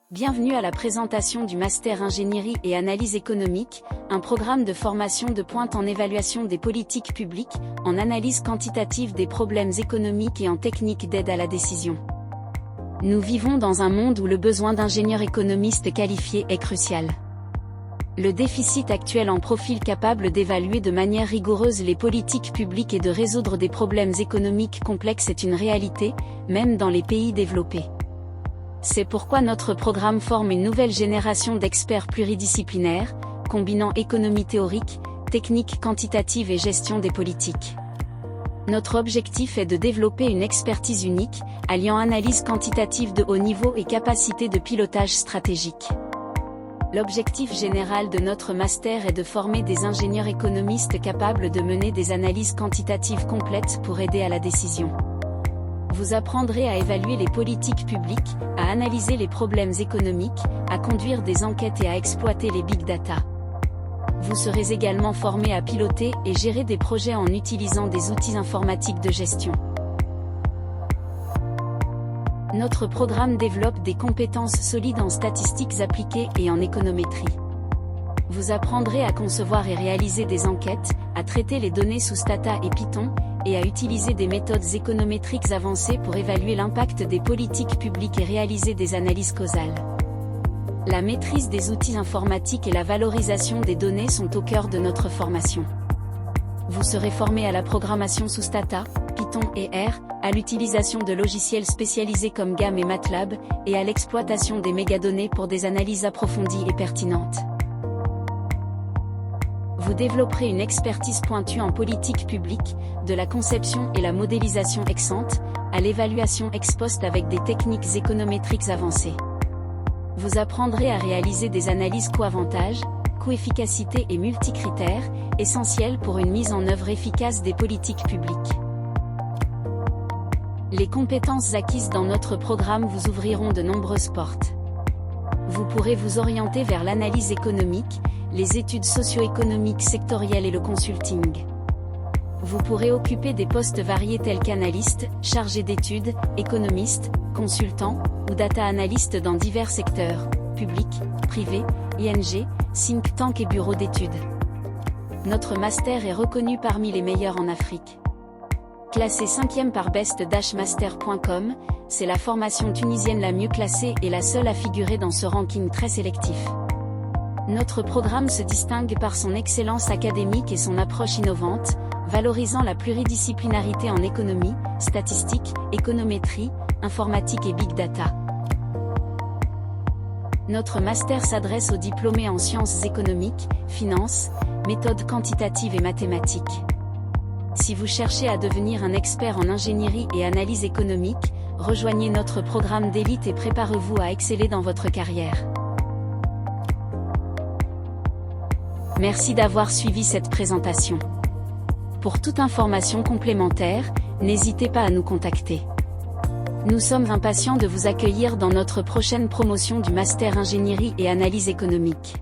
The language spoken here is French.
Bienvenue à la présentation du Master Ingénierie et Analyse économique, un programme de formation de pointe en évaluation des politiques publiques, en analyse quantitative des problèmes économiques et en technique d'aide à la décision. Nous vivons dans un monde où le besoin d'ingénieurs économistes qualifiés est crucial. Le déficit actuel en profil capable d'évaluer de manière rigoureuse les politiques publiques et de résoudre des problèmes économiques complexes est une réalité, même dans les pays développés. C'est pourquoi notre programme forme une nouvelle génération d'experts pluridisciplinaires, combinant économie théorique, technique quantitative et gestion des politiques. Notre objectif est de développer une expertise unique, alliant analyse quantitative de haut niveau et capacité de pilotage stratégique. L'objectif général de notre master est de former des ingénieurs économistes capables de mener des analyses quantitatives complètes pour aider à la décision. Vous apprendrez à évaluer les politiques publiques, à analyser les problèmes économiques, à conduire des enquêtes et à exploiter les big data. Vous serez également formé à piloter et gérer des projets en utilisant des outils informatiques de gestion. Notre programme développe des compétences solides en statistiques appliquées et en économétrie. Vous apprendrez à concevoir et réaliser des enquêtes, à traiter les données sous Stata et Python, et à utiliser des méthodes économétriques avancées pour évaluer l'impact des politiques publiques et réaliser des analyses causales. La maîtrise des outils informatiques et la valorisation des données sont au cœur de notre formation. Vous serez formé à la programmation sous Stata, Python et R, à l'utilisation de logiciels spécialisés comme GAM et MATLAB, et à l'exploitation des mégadonnées pour des analyses approfondies et pertinentes. Vous développerez une expertise pointue en politique publique, de la conception et la modélisation ex-ante, à l'évaluation ex-post avec des techniques économétriques avancées. Vous apprendrez à réaliser des analyses coût-avantage, coût-efficacité et multicritères, essentielles pour une mise en œuvre efficace des politiques publiques. Les compétences acquises dans notre programme vous ouvriront de nombreuses portes. Vous pourrez vous orienter vers l'analyse économique, les études socio-économiques sectorielles et le consulting. Vous pourrez occuper des postes variés tels qu'analyste, chargé d'études, économiste, consultant, ou data analyst dans divers secteurs, public, privé, ING, think tank et bureaux d'études. Notre master est reconnu parmi les meilleurs en Afrique. Classé 5e par best-master.com, c'est la formation tunisienne la mieux classée et la seule à figurer dans ce ranking très sélectif. Notre programme se distingue par son excellence académique et son approche innovante, valorisant la pluridisciplinarité en économie, statistique, économétrie, informatique et big data. Notre master s'adresse aux diplômés en sciences économiques, finances, méthodes quantitatives et mathématiques. Si vous cherchez à devenir un expert en ingénierie et analyse économique, rejoignez notre programme d'élite et préparez-vous à exceller dans votre carrière. Merci d'avoir suivi cette présentation. Pour toute information complémentaire, n'hésitez pas à nous contacter. Nous sommes impatients de vous accueillir dans notre prochaine promotion du Master Ingénierie et Analyse économique.